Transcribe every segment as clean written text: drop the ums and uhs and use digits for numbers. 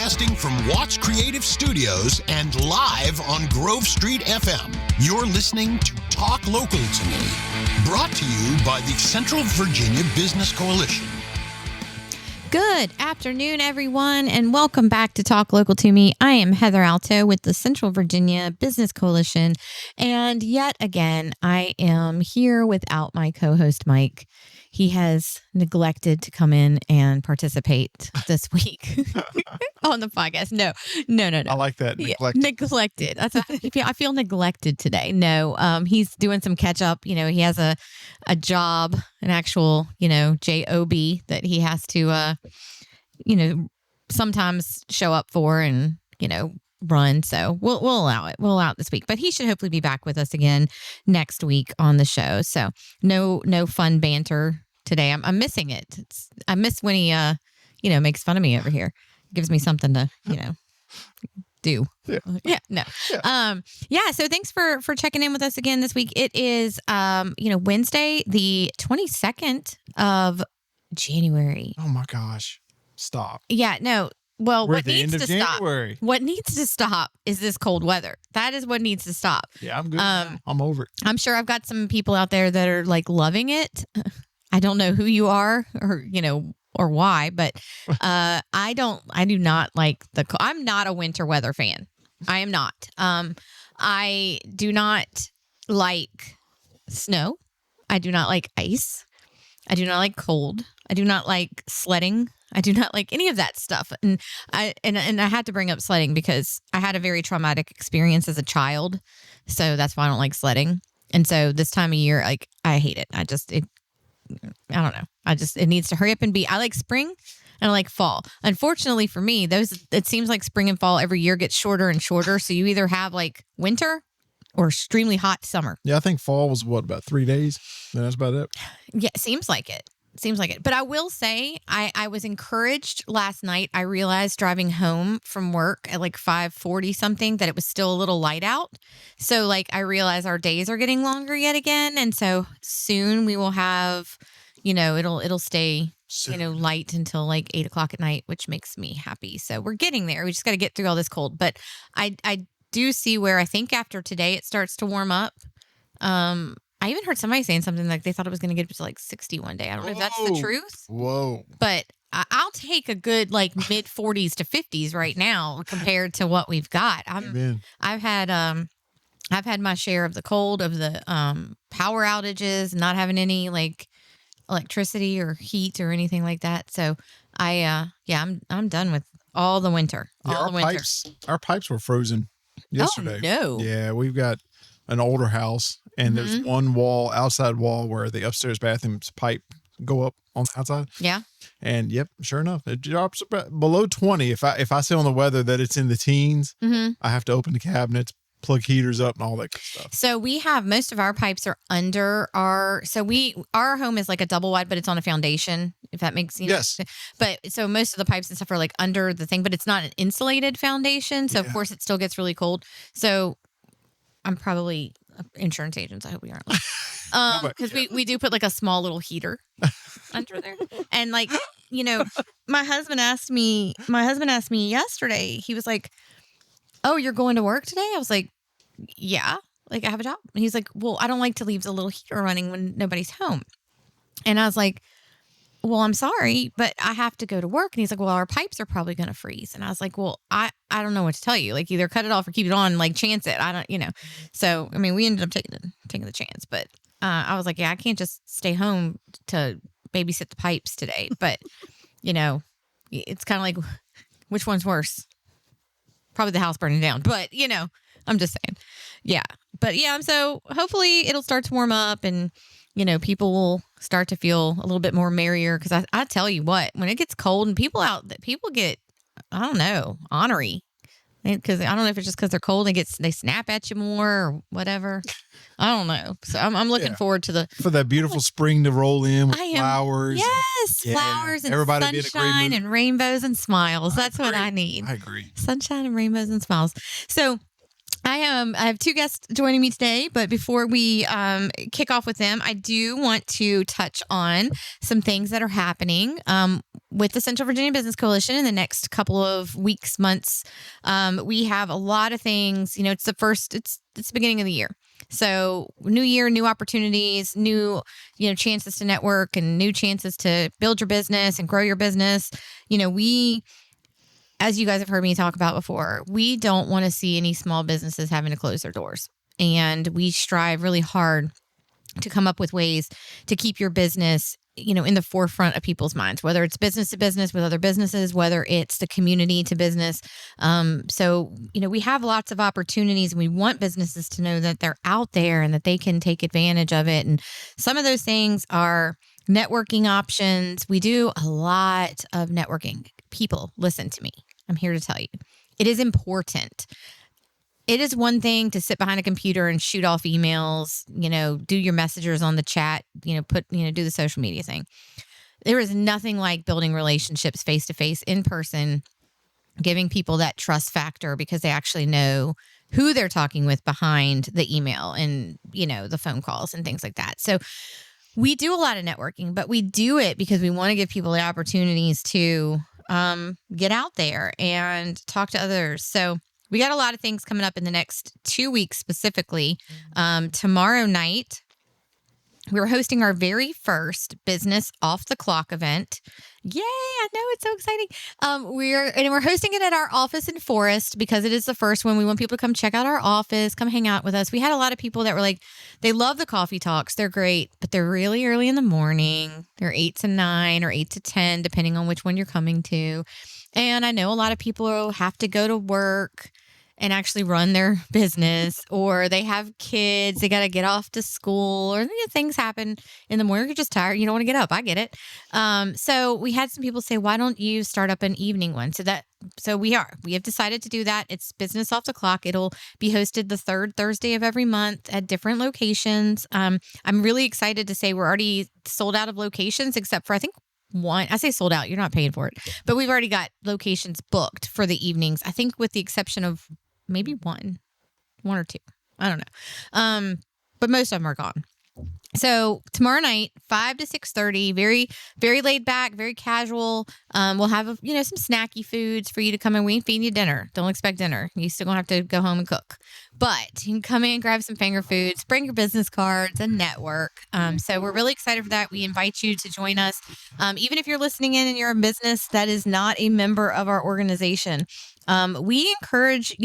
Broadcasting from Watts Creative Studios and live on Grove Street FM. You're listening to Talk Local to Me, brought to you by the Central Virginia Business Coalition. Good afternoon, everyone, and welcome back to Talk Local to Me. I am Heather Alto with the Central Virginia Business Coalition, and yet again, I am here without my co-host, Mike. He has neglected to come in and participate this week on the podcast. No. I like that. Neglected. Yeah, neglected. I feel neglected today. No, he's doing some catch up. You know, he has a job, an actual, job that he has to, sometimes show up for and, run. So we'll allow it. We'll allow it this week, but he should hopefully be back with us again next week on the show. So no fun banter today. I'm missing it. I miss when he, makes fun of me over here. Gives me something to, do. Yeah. No. Yeah. So thanks for checking in with us again this week. It is, Wednesday, the 22nd of January. Oh my gosh. Stop. Yeah. No. Well, We're what at the needs end of to January. stop? What needs to stop is this cold weather. That is what needs to stop. Yeah, I'm good. I'm over it. I'm sure I've got some people out there that are like loving it. I don't know who you are or why, but I do not like I'm not a winter weather fan. I am not. I do not like snow. I do not like ice. I do not like cold. I do not like sledding. I do not like any of that stuff. And I had to bring up sledding because I had a very traumatic experience as a child. So that's why I don't like sledding. And so this time of year, like, I hate it. I don't know. It needs to hurry up and be. I like spring and I like fall. Unfortunately for me, it seems like spring and fall every year gets shorter and shorter. So you either have like winter or extremely hot summer. Yeah, I think fall was about 3 days? And that's about it. Yeah, it seems like it. But I will say I was encouraged last night. I realized driving home from work at like 5:40 something that it was still a little light out. So like I realize our days are getting longer yet again. And so soon we will have, it'll stay, light until like 8 o'clock at night, which makes me happy. So we're getting there. We just got to get through all this cold. But I do see where I think after today it starts to warm up. I even heard somebody saying something like they thought it was going to get to like 60 one day. I don't know if that's the truth. Whoa. But I'll take a good like mid 40s to 50s right now compared to what we've got. I've had my share of the cold, of the power outages, not having any like electricity or heat or anything like that. So I'm done with all the winter. Our pipes were frozen yesterday. Oh, no. Yeah, we've got an older house, and there's one outside wall where the upstairs bathroom's pipe go up on the outside. Yeah. And yep, sure enough, it drops below 20. If I see on the weather that it's in the teens, I have to open the cabinets, plug heaters up, and all that good stuff. So we have most of our pipes are under our home is like a double wide, but it's on a foundation, if that makes sense. Yes. But so most of the pipes and stuff are like under the thing, but it's not an insulated foundation. So of course it still gets really cold. So I'm probably insurance agents. I hope we aren't. Because we do put like a small little heater under there. And like, my husband asked me yesterday, he was like, "Oh, you're going to work today?" I was like, "Yeah, like I have a job." And he's like, "Well, I don't like to leave the little heater running when nobody's home." And I was like, "Well, I'm sorry, but I have to go to work." And he's like, "Well, our pipes are probably going to freeze." And I was like, "Well, I don't know what to tell you. Like either cut it off or keep it on, like chance it. I don't, So, I mean, we ended up taking the chance, but I was like, yeah, I can't just stay home to babysit the pipes today. But, it's kind of like, which one's worse? Probably the house burning down, but I'm just saying. Yeah. But yeah, so hopefully it'll start to warm up and, people will start to feel a little bit more merrier. Cause I tell you what, when it gets cold and people get, I don't know, ornery. Because I don't know if it's just because they're cold, they snap at you more or whatever. I don't know. So I'm looking forward to for that beautiful spring to roll in with flowers. Yes, flowers and everybody sunshine and rainbows and smiles. That's what I need. I agree. Sunshine and rainbows and smiles. So I have two guests joining me today, but before we kick off with them, I do want to touch on some things that are happening with the Central Virginia Business Coalition in the next couple of weeks, months. We have a lot of things. It's the beginning of the year. So new year, new opportunities, new, chances to network and new chances to build your business and grow your business. As you guys have heard me talk about before, we don't want to see any small businesses having to close their doors. And we strive really hard to come up with ways to keep your business, in the forefront of people's minds, whether it's business to business with other businesses, whether it's the community to business. So we have lots of opportunities and we want businesses to know that they're out there and that they can take advantage of it. And some of those things are networking options. We do a lot of networking. People, listen to me. I'm here to tell you, it is important. It is one thing to sit behind a computer and shoot off emails, do your messengers on the chat, do the social media thing. There is nothing like building relationships face to face in person, giving people that trust factor because they actually know who they're talking with behind the email and, the phone calls and things like that. So we do a lot of networking, but we do it because we want to give people the opportunities to get out there and talk to others. So we got a lot of things coming up in the next 2 weeks specifically. Tomorrow night, we're hosting our very first Business Off the Clock event. Yay! I know, it's so exciting. We're hosting it at our office in Forest because it is the first one. We want people to come check out our office, come hang out with us. We had a lot of people that were like, they love the coffee talks. They're great, but they're really early in the morning. They're 8 to 9 or 8 to 10, depending on which one you're coming to. And I know a lot of people have to go to work and actually run their business, or they have kids, they got to get off to school, or things happen in the morning. You're just tired. You don't want to get up. I get it. So we had some people say, why don't you start up an evening one? So we have decided to do that. It's Business Off the Clock. It'll be hosted the third Thursday of every month at different locations. I'm really excited to say we're already sold out of locations, except for, I think, one. I say sold out. You're not paying for it, but we've already got locations booked for the evenings. I think with the exception of maybe one or two. I don't know. But most of them are gone. So tomorrow night, 5 to 6:30, very, very laid back, very casual. We'll have, some snacky foods for you to come in. We ain't feeding you dinner. Don't expect dinner. You still gonna have to go home and cook. But you can come in, grab some finger foods, bring your business cards and network. So we're really excited for that. We invite you to join us. Even if you're listening in and you're a business that is not a member of our organization, we encourage,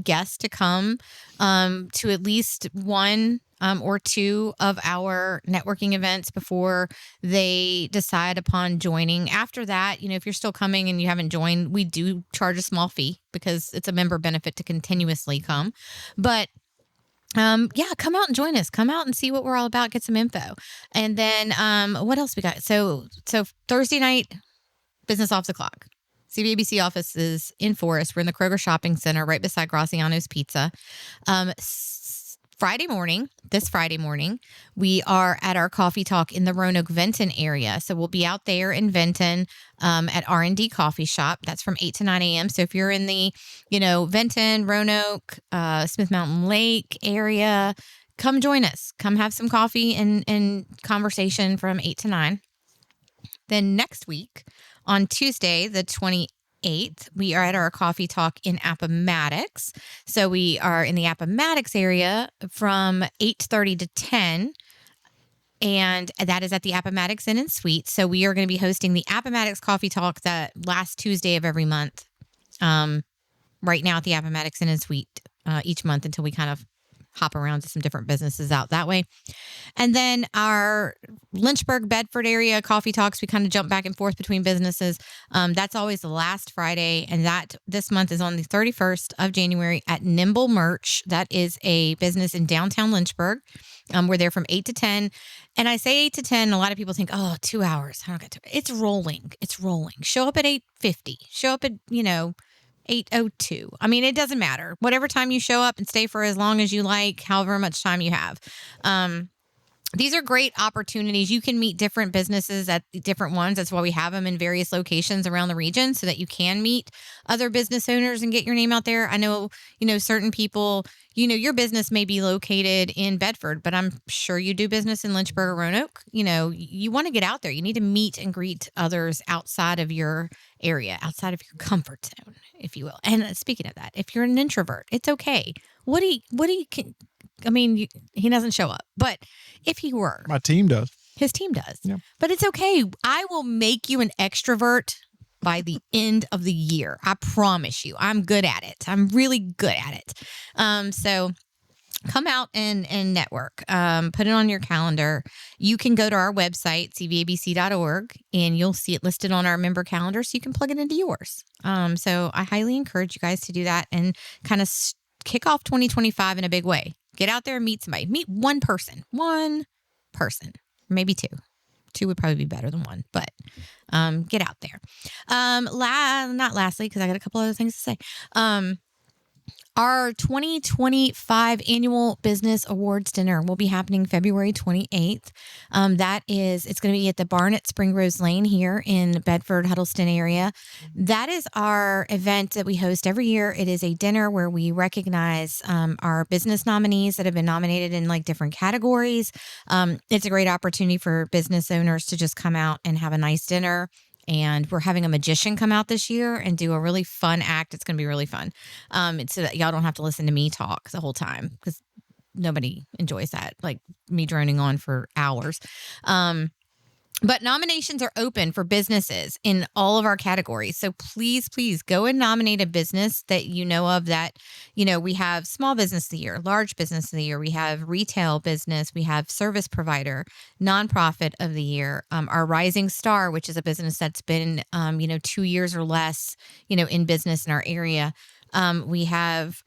guests to come to at least one or two of our networking events before they decide upon joining. After that, if you're still coming and you haven't joined, we do charge a small fee because it's a member benefit to continuously come. But come out and join us. Come out and see what we're all about. Get some info. And then what else we got? So Thursday night, Business Off the Clock. CVABC office is in Forest. We're in the Kroger Shopping Center right beside Graciano's Pizza. This Friday morning, we are at our coffee talk in the Roanoke Venton area. So we'll be out there in Venton at R&D Coffee Shop. That's from 8 to 9 a.m. So if you're in the, Venton, Roanoke, Smith Mountain Lake area, come join us. Come have some coffee and conversation from 8 to 9. Then next week, on Tuesday, the 28th, we are at our coffee talk in Appomattox. So we are in the Appomattox area from 8:30 to 10. And that is at the Appomattox Inn and Suite. So we are going to be hosting the Appomattox Coffee Talk that last Tuesday of every month. Right now at the Appomattox Inn and Suite each month until we kind of hop around to some different businesses out that way. And then our Lynchburg, Bedford area coffee talks, we kind of jump back and forth between businesses. That's always the last Friday. And that this month is on the 31st of January at Nimble Merch. That is a business in downtown Lynchburg. We're there from 8 to 10. And I say 8 to 10, a lot of people think, 2 hours. I don't get to. It's rolling. Show up at 8:50. Show up at, 8:02. I mean, it doesn't matter. Whatever time you show up and stay for as long as you like, however much time you have. these are great opportunities. You can meet different businesses at different ones. That's why we have them in various locations around the region so that you can meet other business owners and get your name out there. I know, certain people, your business may be located in Bedford, but I'm sure you do business in Lynchburg or Roanoke. You want to get out there. You need to meet and greet others outside of your area, outside of your comfort zone, if you will. And speaking of that, if you're an introvert, it's okay. He doesn't show up, but if he were, my team does. His team does. Yeah. But it's okay. I will make you an extrovert by the end of the year. I promise you. I'm good at it. I'm really good at it. So come out and network. Put it on your calendar. You can go to our website, CVABC.org, and you'll see it listed on our member calendar so you can plug it into yours. So I highly encourage you guys to do that and kind of kick off 2025 in a big way. Get out there and meet somebody. Meet one person, maybe two. Two would probably be better than one, but get out there. Not lastly, because I got a couple other things to say. Our 2025 Annual Business Awards Dinner will be happening February 28th. It's going to be at the Barn at Spring Rose Lane here in Bedford, Huddleston area. That is our event that we host every year. It is a dinner where we recognize our business nominees that have been nominated in different categories. It's a great opportunity for business owners to just come out and have a nice dinner. And we're having a magician come out this year and do a really fun act. It's going to be really fun. It's so that y'all don't have to listen to me talk the whole time because nobody enjoys that, like me droning on for hours. But nominations are open for businesses in all of our categories. So please go and nominate a business that you know of that, we have small business of the year, large business of the year. We have retail business. We have service provider, nonprofit of the year, our rising star, which is a business that's been, 2 years or less, in business in our area. We have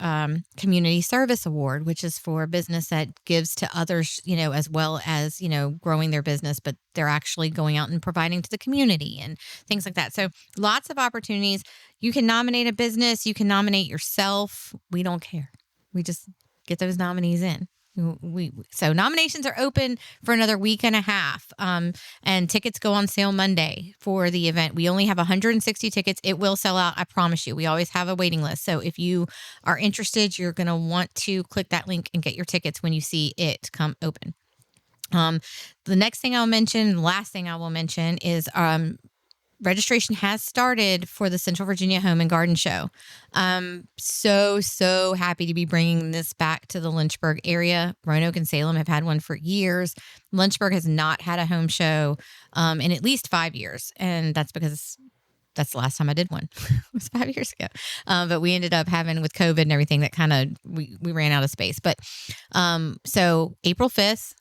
Community Service Award, which is for a business that gives to others, as well as, growing their business, but they're actually going out and providing to the community and things like that. So lots of opportunities. You can nominate a business. You can nominate yourself. We don't care. We just get those nominees in. So nominations are open for another week and a half, and tickets go on sale Monday for the event. We only have 160 tickets. It will sell out. I promise you. We always have a waiting list. So if you are interested, you're going to want to click that link and get your tickets when you see it come open. The next thing I'll mention, the last thing I will mention is, registration has started for the Central Virginia Home and Garden Show. I'm so happy to be bringing this back to the Lynchburg area. Roanoke and Salem have had one for years. Lynchburg has not had a home show in at least 5 years. And that's because that's the last time I did one. It was 5 years ago. But we ended up having, with COVID and everything, that kind of, we ran out of space. But so April 5th,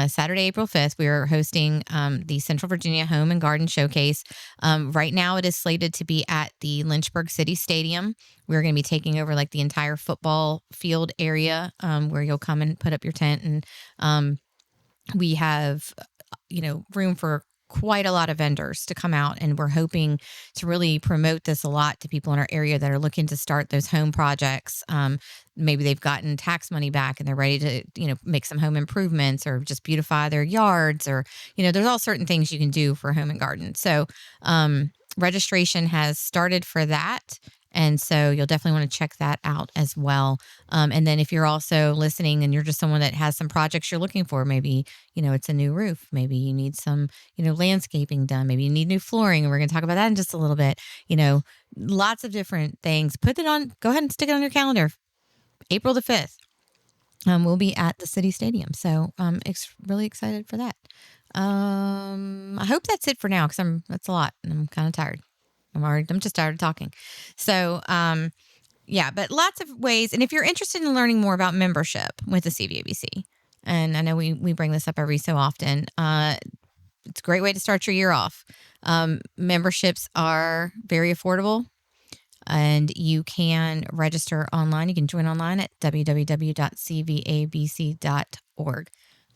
Saturday, April 5th, we are hosting the Central Virginia Home and Garden Showcase. Right now, it is slated to be at the Lynchburg City Stadium. We're going to be taking over the entire football field area where you'll come and put up your tent. And we have, room for quite a lot of vendors to come out, and we're hoping to really promote this a lot to people in our area that are looking to start those home projects. Maybe they've gotten tax money back and they're ready to, make some home improvements or just beautify their yards, or, there's all certain things you can do for home and garden. So registration has started for that. And so you'll definitely want to check that out as well. And then if you're also listening and you're just someone that has some projects you're looking for, maybe, it's a new roof. Maybe you need some, landscaping done. Maybe you need new flooring. And we're going to talk about that in just a little bit. Lots of different things. Put it on. Go ahead and stick it on your calendar. April the 5th. We'll be at the City Stadium. So I'm really excited for that. I hope that's it for now because that's a lot and I'm kind of tired. I'm just tired of talking. So, but lots of ways. And if you're interested in learning more about membership with the CVABC, and I know we bring this up every so often, it's a great way to start your year off. Memberships are very affordable, and you can register online. You can join online at www.cvabc.org.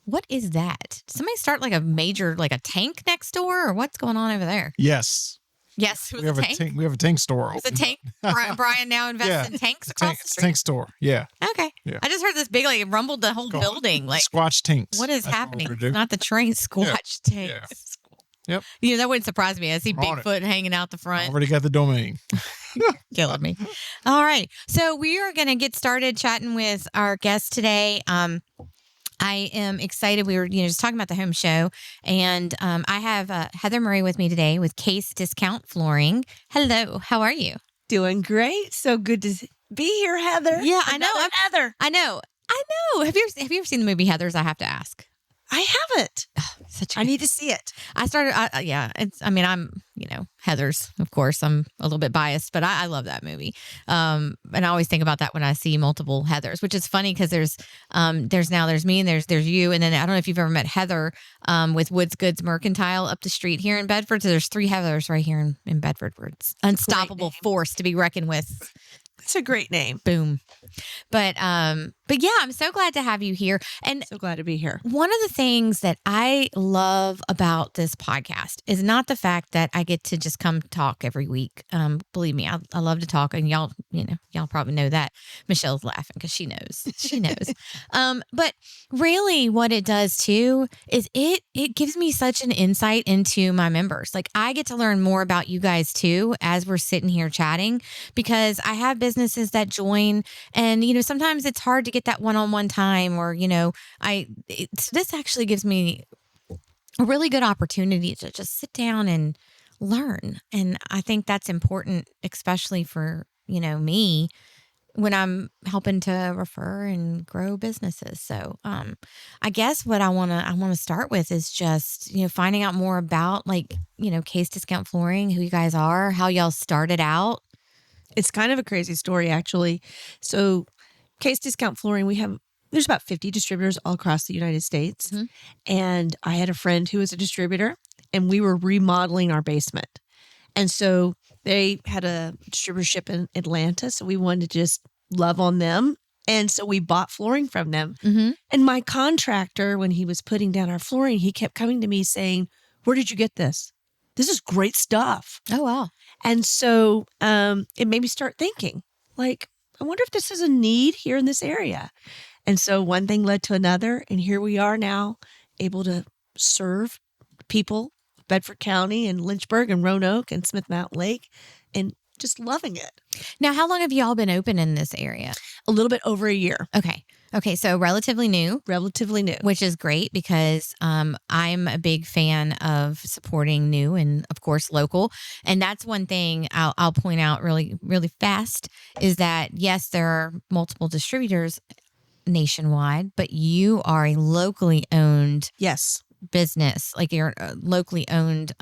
What is that? Did somebody start a major, a tank next door, or what's going on over there? Yes. Yes, it was We have a tank. We have a tank store. It's a tank. Brian now invests in tanks across the street. Tank store. Yeah. Okay. Yeah. I just heard this big, like, it rumbled the whole building. Like, Squatch tanks. what is That's happening? what we're gonna do. Not the train, Squatch tanks. Yeah. Yep. You know, that wouldn't surprise me. I see On Bigfoot hanging out the front. Already got the domain. Killing me. All right. So we are going to get started chatting with our guest today. I am excited. We were, just talking about the home show, and I have Heather Murray with me today with Case Discount Flooring. Hello. How are you? Doing great. So good to be here, Heather. Yeah, I know. Another Heather. I know. Have you ever seen the movie Heathers? I have to ask. I haven't. I need to see it. I started. I'm Heathers. Of course, I'm a little bit biased, but I love that movie. And I always think about that when I see multiple Heathers, which is funny because there's me and there's you, and then I don't know if you've ever met Heather with Woods Goods Mercantile up the street here in Bedford. So there's 3 Heathers right here in Bedford. Where it's unstoppable force to be reckoned with. It's a great name. Boom. But yeah, I'm so glad to have you here. And so glad to be here. One of the things that I love about this podcast is not the fact that I get to just come talk every week. Believe me, I love to talk, and y'all probably know that. Michelle's laughing because she knows. She knows. But really what it does too is it gives me such an insight into my members. Like, I get to learn more about you guys too as we're sitting here chatting, because I have businesses that join, and sometimes it's hard to get that one-on-one time, or this actually gives me a really good opportunity to just sit down and learn. And I think that's important, especially for me when I'm helping to refer and grow businesses. So I guess what I want to start with is just finding out more about Case Discount Flooring, who you guys are, how y'all started out. It's kind of a crazy story, actually. So Case Discount Flooring, there's about 50 distributors all across the United States. Mm-hmm. And I had a friend who was a distributor, and we were remodeling our basement. And so they had a distributorship in Atlanta, so we wanted to just love on them. And so we bought flooring from them. Mm-hmm. And my contractor, when he was putting down our flooring, he kept coming to me saying, "Where did you get this? This is great stuff." Oh, wow. And so it made me start thinking, like, I wonder if this is a need here in this area. And so one thing led to another, and here we are now, able to serve people, Bedford County and Lynchburg and Roanoke and Smith Mountain Lake, and just loving it. Now, how long have y'all been open in this area? A little bit over a year. Okay, so relatively new. Relatively new. Which is great, because I'm a big fan of supporting new and, of course, local. And that's one thing I'll point out really, really fast is that, yes, there are multiple distributors nationwide, but you are a locally owned business. Like, you're a locally owned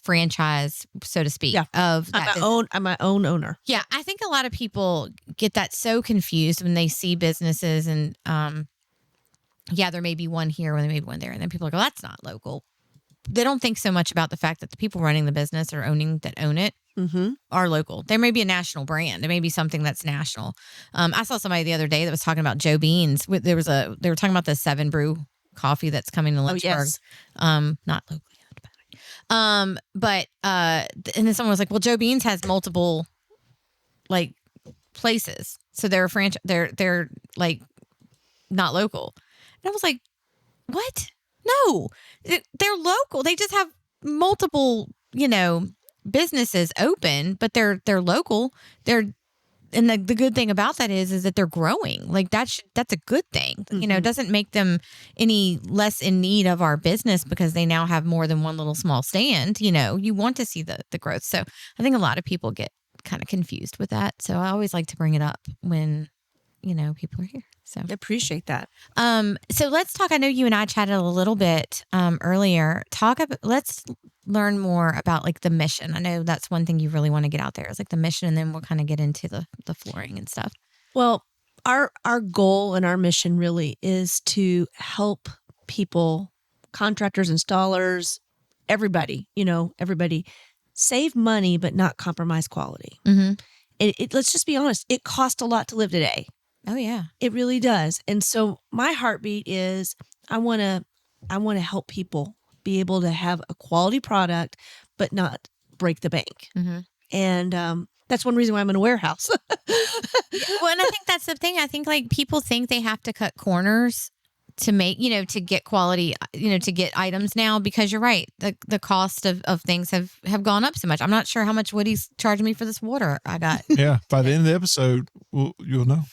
franchise, so to speak. Yeah. Of that I'm my own owner. Yeah, I think a lot of people get that so confused when they see businesses, and there may be one here, or there may be one there, and then people are like, "Oh, that's not local." They don't think so much about the fact that the people running the business or own it are local. There may be a national brand. There may be something that's national. I saw somebody the other day that was talking about Joe Beans. They were talking about the 7 Brew coffee that's coming to Lynchburg. Oh, yes. Not locally. But and then someone was like, "Well, Joe Beans has multiple places, so they're a franchise. They're like not local." And I was like, "What? No, they're local. They just have multiple, businesses open, but they're local. And the good thing about that is that they're growing. Like, that's a good thing. Mm-hmm. It doesn't make them any less in need of our business because they now have more than one little small stand. You want to see the growth. So I think a lot of people get kind of confused with that. So I always like to bring it up when, people are here. So I appreciate that. So let's talk. I know you and I chatted a little bit earlier. Let's learn more about the mission. I know that's one thing you really want to get out there is the mission, and then we'll kind of get into the flooring and stuff. Well, our goal and our mission really is to help people, contractors, installers, everybody save money but not compromise quality. Mm-hmm. Let's just be honest. It costs a lot to live today. Oh yeah, it really does. And so my heartbeat is I want to help people be able to have a quality product, but not break the bank. Mm-hmm. And that's one reason why I'm in a warehouse. Well, and I think that's the thing. I think like people think they have to cut corners to make, to get quality, to get items now, because you're right. The cost of things have gone up so much. I'm not sure how much Woody's charging me for this water I got. Yeah. By the end of the episode, you'll know.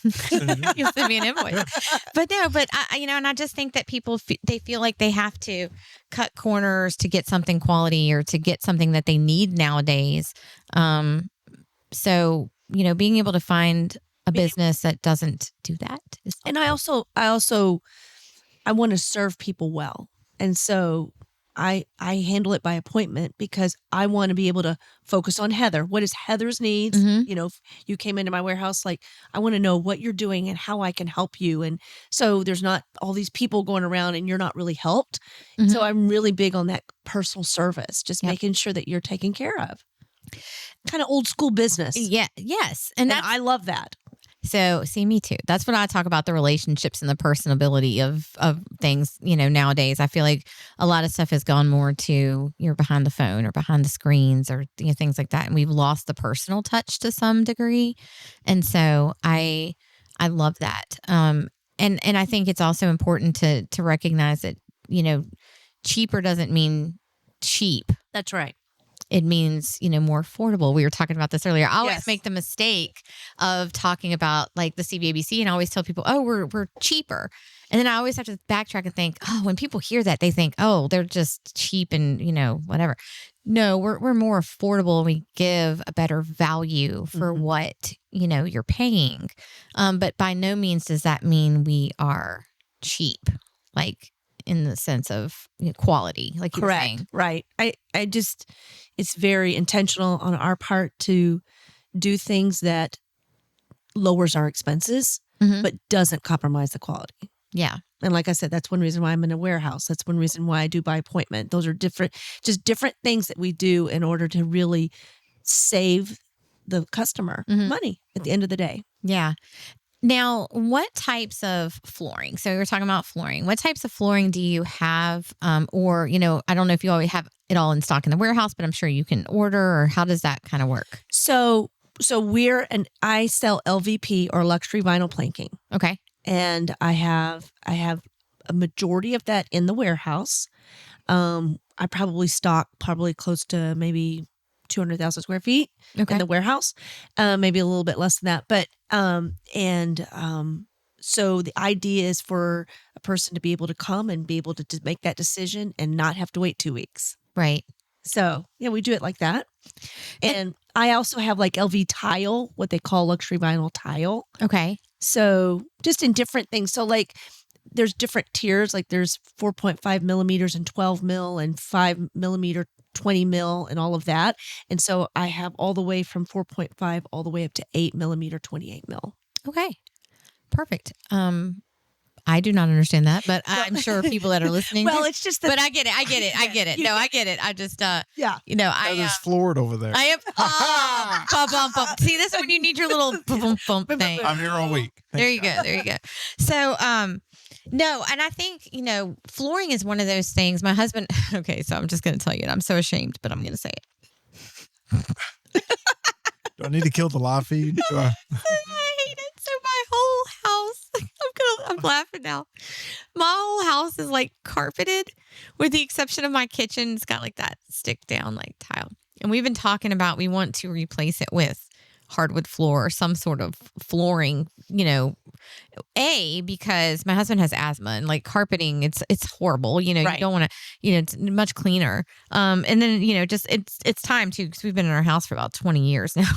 You'll send me an invoice. Yeah. But and I just think that people, they feel like they have to cut corners to get something quality or to get something that they need nowadays. So, being able to find a business that doesn't do that. And I want to serve people well. And so I handle it by appointment because I want to be able to focus on Heather. What is Heather's needs? Mm-hmm. If you came into my warehouse, like I want to know what you're doing and how I can help you. And so there's not all these people going around and you're not really helped. Mm-hmm. So I'm really big on that personal service, just Yep. making sure that you're taken care of. Kind of old school business. Yeah. Yes. And I love that. So, see, me too. That's what I talk about, the relationships and the personability of things, nowadays. I feel like a lot of stuff has gone more to you're behind the phone or behind the screens or things like that. And we've lost the personal touch to some degree. And so I love that. And I think it's also important to recognize that, cheaper doesn't mean cheap. That's right. It means, more affordable. We were talking about this earlier. I always Yes. make the mistake of talking about like the CVABC, and I always tell people, oh, we're cheaper. And then I always have to backtrack and think, oh, when people hear that, they think, oh, they're just cheap and, whatever. No, we're more affordable and we give a better value for Mm-hmm. what, you're paying. But by no means does that mean we are cheap, like in the sense of quality, like you were saying. Right. I just, it's very intentional on our part to do things that lowers our expenses, Mhm. but doesn't compromise the quality. Yeah. And like I said, that's one reason why I'm in a warehouse. That's one reason why I do by appointment. Those are different things that we do in order to really save the customer Mhm. money at the end of the day. Yeah. Now, what types of flooring? So you're talking about flooring. What types of flooring do you have? Or, I don't know if you always have it all in stock in the warehouse, but I'm sure you can order, or how does that kind of work? So I sell LVP or luxury vinyl planking. Okay. And I have a majority of that in the warehouse. I probably stock close to maybe 200,000 square feet Okay. in the warehouse, maybe a little bit less than that. But so the idea is for a person to be able to come and be able to make that decision and not have to wait 2 weeks. Right. So yeah, we do it like that. And I also have like LV tile, what they call luxury vinyl tile. Okay. So just in different things. So like there's different tiers, like there's 4.5 millimeters and 12 mil and 5 millimeter, 20 mil and all of that. And so I have all the way from 4.5 all the way up to 8 millimeter, 28 mil. Okay. Perfect. I do not understand that, but I'm sure people that are listening. Well, it's just that. But I get it. I get it. No, I get it. I just, Yeah. Heather's floored over there. I am. Oh, bump, bump, bump. See, this is when you need your little bump, bump thing. I'm here all week. There you go. So, no, and I think, flooring is one of those things. My husband, okay, so I'm just going to tell you, and I'm so ashamed, but I'm going to say it. Do I need to kill the live feed? Do I- I hate it. So my whole house, I'm laughing now. My whole house is like carpeted, with the exception of my kitchen. It's got like that stick down like tile. And we've been talking about, we want to replace it with hardwood floor or some sort of flooring, because my husband has asthma and like carpeting, it's horrible. Right. You don't want to, it's much cleaner. And then, just it's time too, because we've been in our house for about 20 years now.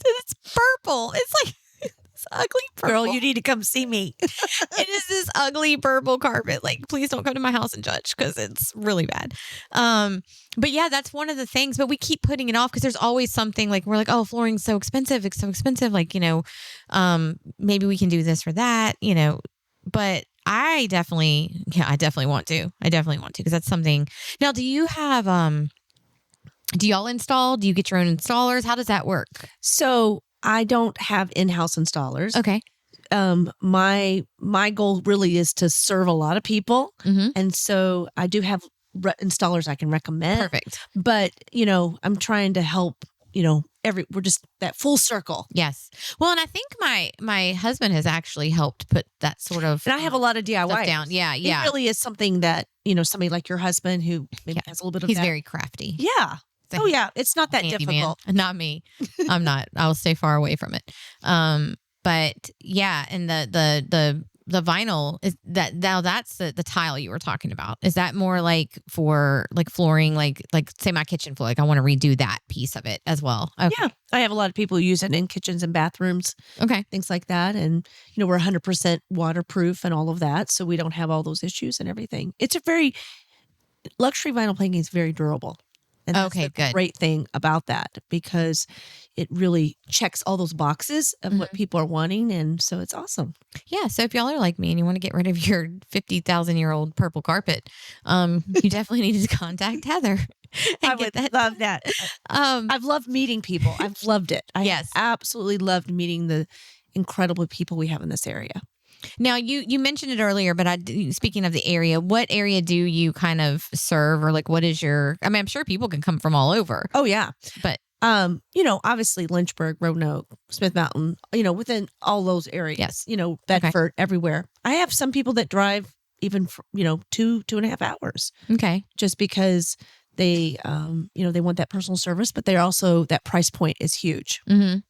It's purple. It's like this ugly purple. Girl, you need to come see me. It is this ugly purple carpet. Like, please don't come to my house and judge, because it's really bad. But yeah, that's one of the things. But we keep putting it off because there's always something like, we're like, oh, flooring's so expensive. It's so expensive. Like, maybe we can do this or that, But I definitely want to. Because that's something. Now, do you have, do y'all install? Do you get your own installers? How does that work? So I don't have in-house installers. Okay. My goal really is to serve a lot of people. Mm-hmm. And so I do have installers I can recommend. Perfect. But, I'm trying to help, we're just that full circle. Yes. Well, and I think my husband has actually helped put that sort of, And I have a lot of DIY stuff down. Yeah. It really is something that, somebody like your husband who maybe has a little bit of He's that. very crafty. Yeah. Oh yeah. It's not that Handyman. difficult. Not me. I'm not. I'll stay far away from it. But yeah, and the vinyl is that now that's the tile you were talking about. Is that more like for like flooring, like say my kitchen floor, like I want to redo that piece of it as well? Okay. Yeah. I have a lot of people who use it in kitchens and bathrooms. Okay. Things like that. And, we're 100% waterproof and all of that. So we don't have all those issues and everything. It's a luxury vinyl planking is very durable. And that's the good. great thing about that, because it really checks all those boxes of what people are wanting. And so it's awesome. Yeah. So if y'all are like me and you want to get rid of your 50,000-year-old purple carpet, you definitely need to contact Heather. I would love that. I've loved meeting people. I've loved it. I absolutely loved meeting the incredible people we have in this area. Now, you mentioned it earlier, but speaking of the area, what area do you kind of serve, or like what is your? I mean, I'm sure people can come from all over. Oh yeah, but obviously Lynchburg, Roanoke, Smith Mountain, within all those areas. Yes. Bedford, everywhere. I have some people that drive even 2.5 hours. Okay, just because they they want that personal service, but they're also, that price point is huge. Mm-hmm.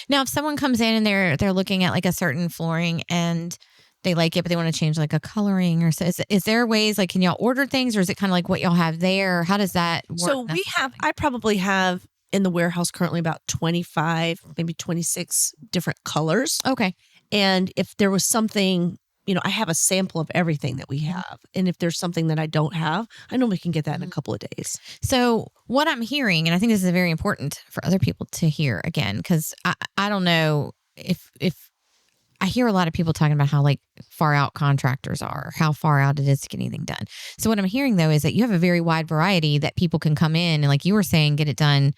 Now, if someone comes in and they're looking at like a certain flooring and they like it, but they want to change like a coloring or so, is there ways, like, can y'all order things, or is it kind of like what y'all have there? How does that work? So I probably have in the warehouse currently about 25, maybe 26 different colors. Okay. And if there was something, I have a sample of everything that we have. And if there's something that I don't have, I know we can get that in a couple of days. So what I'm hearing, and I think this is very important for other people to hear again, because I don't know if I hear a lot of people talking about how like far out contractors are, how far out it is to get anything done. So what I'm hearing though is that you have a very wide variety that people can come in and, like you were saying, get it done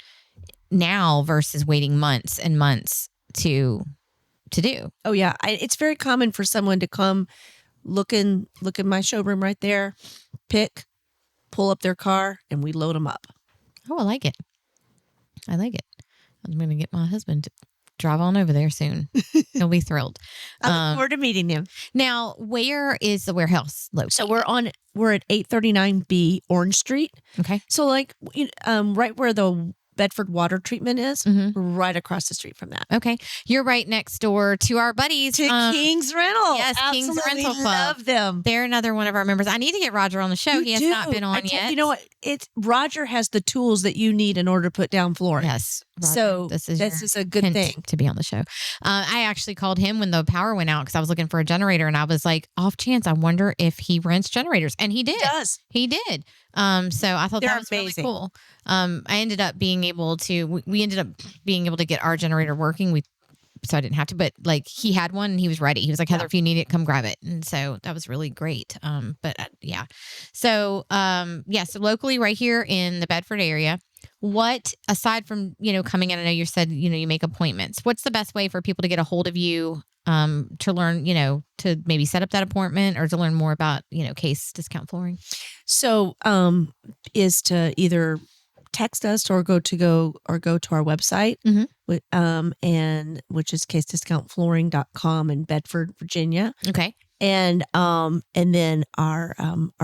now versus waiting months and months to do. Oh yeah. It's very common for someone to come look in my showroom right there, pull up their car, and we load them up. Oh, I like it. I'm going to get my husband to drive on over there soon. He'll be thrilled. I look forward to meeting him. Now, where is the warehouse located? So we're at 839B Orange Street. Okay. So like right where the Bedford water treatment is, right across the street from that. Okay. You're right next door to our buddies. King's Rental. Yes, absolutely. King's Rental Club. Love them. They're another one of our members. I need to get Roger on the show. He has not been on yet. You know what? Roger has the tools that you need in order to put down flooring. Yes. Roger, so this is a good thing to be on the show. I actually called him when the power went out because I was looking for a generator, and I was like, off chance, I wonder if he rents generators. And he did. He did. So I thought that was amazing. Really cool. I ended up being able to, we ended up being able to get our generator working. So I didn't have to, but like he had one and he was ready. He was like, Heather, if you need it, come grab it. And so that was really great. Yeah. So, so locally right here in the Bedford area, what, aside from, coming in, I know you said, you make appointments. What's the best way for people to get a hold of you, to learn, to maybe set up that appointment or to learn more about, Case Discount Flooring? So, is to either text us or go to our website, and which is casediscountflooring.com in Bedford, Virginia. Okay. And then our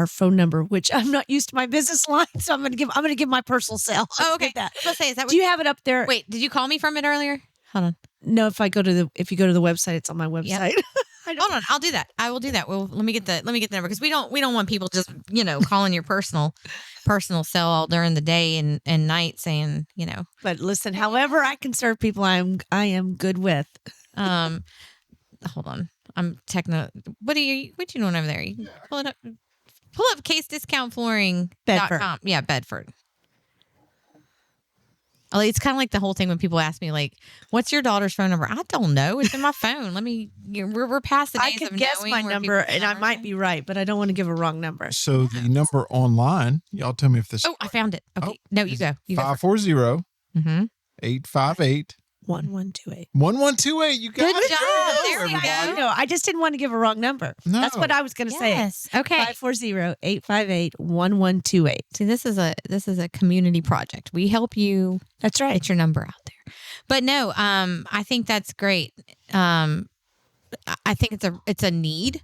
phone number, which I'm not used to my business line, so I'm gonna give my personal cell. Oh, okay. Let's say, is that do you have it up there? Wait, did you call me from it earlier? Hold on. No, if you go to the website, it's on my website. Yep. Hold on, I'll do that. I will do that. Well, let me get the number, because we don't want people just calling your personal cell all during the day and night saying But listen, however I can serve people, I am good with. Hold on, I'm What are you doing over there? You pull it up. Pull up casediscountflooring.com. Bedford. Yeah, Bedford. It's kind of like the whole thing when people ask me, like, what's your daughter's phone number? I don't know. It's in my phone. We're past the days of knowing. I could guess my number, and I might be right, but I don't want to give a wrong number. So the number online, y'all tell me if this. Oh, I found it. Okay. No, you go. 540 858 1128. 1128. You got Good it. job. There There you we go, go. everybody. No, I just didn't want to give a wrong number. No. That's what I was going to say. Yes. Okay. 540-858-1128. See, this is a community project. We help you That's right. get your number out there. But no, I think that's great. I think it's a need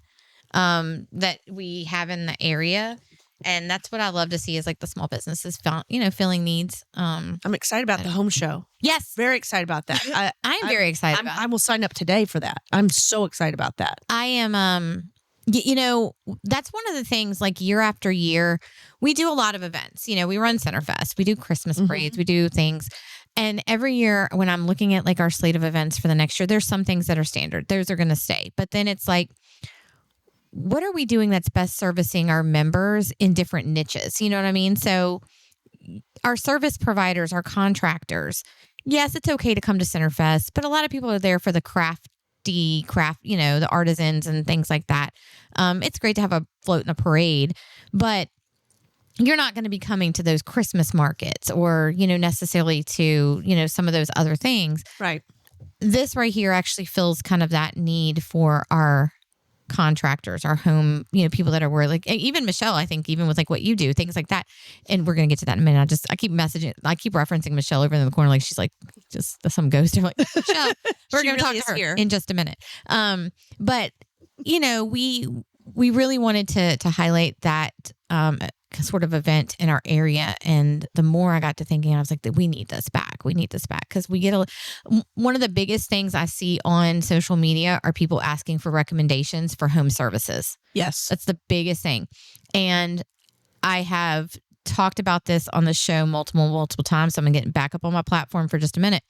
that we have in the area. And that's what I love to see is like the small businesses, filling needs. I'm excited about the home show. Yes, Very excited about that. I'm very excited about it. I will sign up today for that. I'm so excited about that. I am, that's one of the things, like year after year, we do a lot of events. We run Centerfest, we do Christmas parades, we do things. And every year when I'm looking at like our slate of events for the next year, there's some things that are standard. Those are going to stay. But then it's like, what are we doing that's best servicing our members in different niches? You know what I mean? So our service providers, our contractors, yes, it's okay to come to Centerfest, but a lot of people are there for the craft, the artisans and things like that. It's great to have a float and a parade, but you're not going to be coming to those Christmas markets or, necessarily to, some of those other things. Right. This right here actually fills kind of that need for our contractors, our home, people that are like, even Michelle, I think, even with like what you do, things like that. And we're going to get to that in a minute. I keep referencing Michelle over in the corner. Like she's like, just some ghost. I'm like, Michelle, we're going to talk to her here in just a minute. But we really wanted to highlight that, sort of event in our area. And the more I got to thinking, I was like, that we need this back. We need this back because we get one of the biggest things I see on social media are people asking for recommendations for home services. Yes. That's the biggest thing. And I have talked about this on the show multiple times. So I'm getting back up on my platform for just a minute.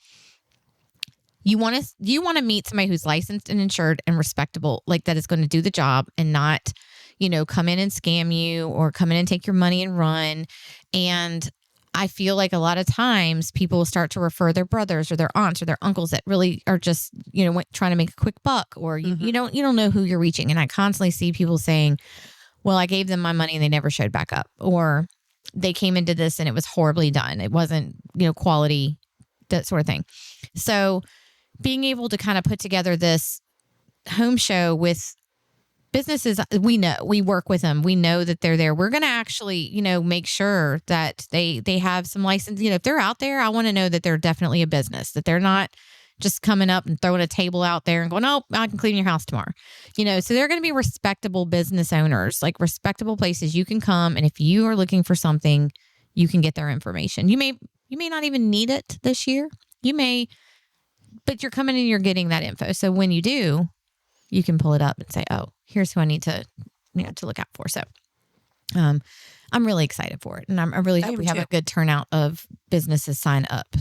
You want to meet somebody who's licensed and insured and respectable, like that is going to do the job and not, come in and scam you or come in and take your money and run. And I feel like a lot of times people will start to refer their brothers or their aunts or their uncles that really are just, trying to make a quick buck, or you don't know who you're reaching. And I constantly see people saying, well, I gave them my money and they never showed back up, or they came into this and it was horribly done. It wasn't, quality, that sort of thing. So being able to kind of put together this home show with businesses, we work with them. We know that they're there. We're going to actually, make sure that they have some license. If they're out there, I want to know that they're definitely a business, that they're not just coming up and throwing a table out there and going, oh, I can clean your house tomorrow. So they're going to be respectable business owners, like respectable places you can come. And if you are looking for something, you can get their information. You may not even need it this year. But you're coming and you're getting that info. So when you do, you can pull it up and say, oh, here's who I need to, to look out for. So I'm really excited for it. And I really hope we have a good turnout of businesses sign up.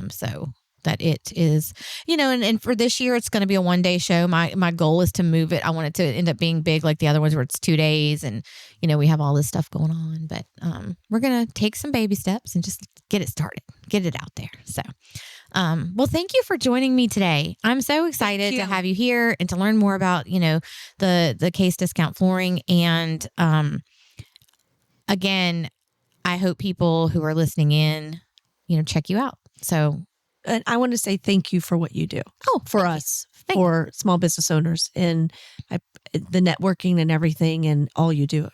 So that it is, and for this year, it's going to be a 1-day show. My goal is to move it. I want it to end up being big like the other ones where it's 2 days and, we have all this stuff going on. But we're going to take some baby steps and just get it started, get it out there. So, well, thank you for joining me today. I'm so excited to have you here and to learn more about, the Case Discount Flooring. And again, I hope people who are listening in, check you out. So. And I want to say thank you for what you do. For us, for small business owners, and the networking and everything, and all you do.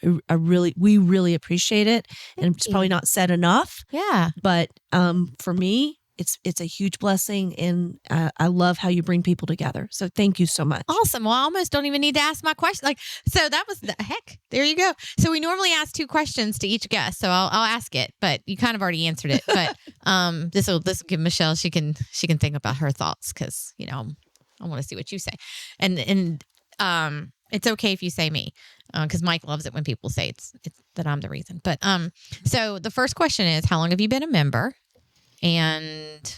We really appreciate it, and it's probably not said enough. Yeah, but for me, it's a huge blessing, and I love how you bring people together. So thank you so much. Awesome. Well, I almost don't even need to ask my question. So that was the heck. There you go. So we normally ask 2 questions to each guest. So I'll ask it, but you kind of already answered it. But this will give Michelle. She can think about her thoughts because I want to see what you say, and it's okay if you say me because Mike loves it when people say it's that I'm the reason. But so the first question is, how long have you been a member? And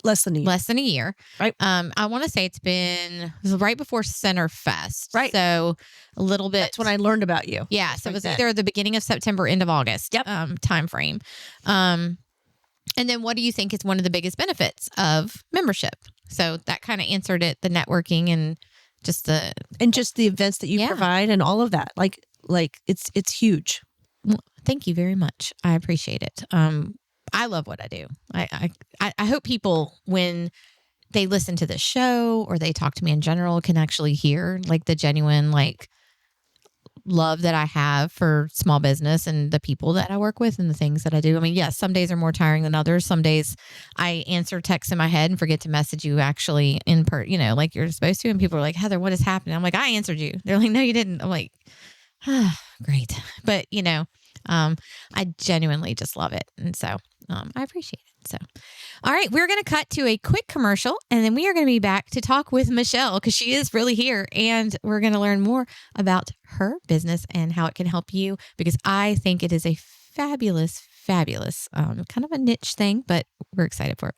less than a year. Right. I want to say it was right before Centerfest. Right. So a little bit. That's when I learned about you. Yeah. So it was either the beginning of September, end of August. Yep. Time frame. And then what do you think is one of the biggest benefits of membership? So that kind of answered it, the networking and just the events that you provide and all of that. Like it's huge. Well, thank you very much. I appreciate it. I love what I do. I hope people, when they listen to the show or they talk to me in general can actually hear like the genuine like love that I have for small business and the people that I work with and the things that I do. I mean, yes, some days are more tiring than others. Some days I answer texts in my head and forget to message you actually like you're supposed to. And people are like, Heather, what is happening? I'm like, I answered you. They're like, no, you didn't. I'm like, great. But I genuinely just love it. And so I appreciate it. So, all right, we're going to cut to a quick commercial and then we are going to be back to talk with Michelle because she is really here and we're going to learn more about her business and how it can help you because I think it is a fabulous, kind of a niche thing, but we're excited for it.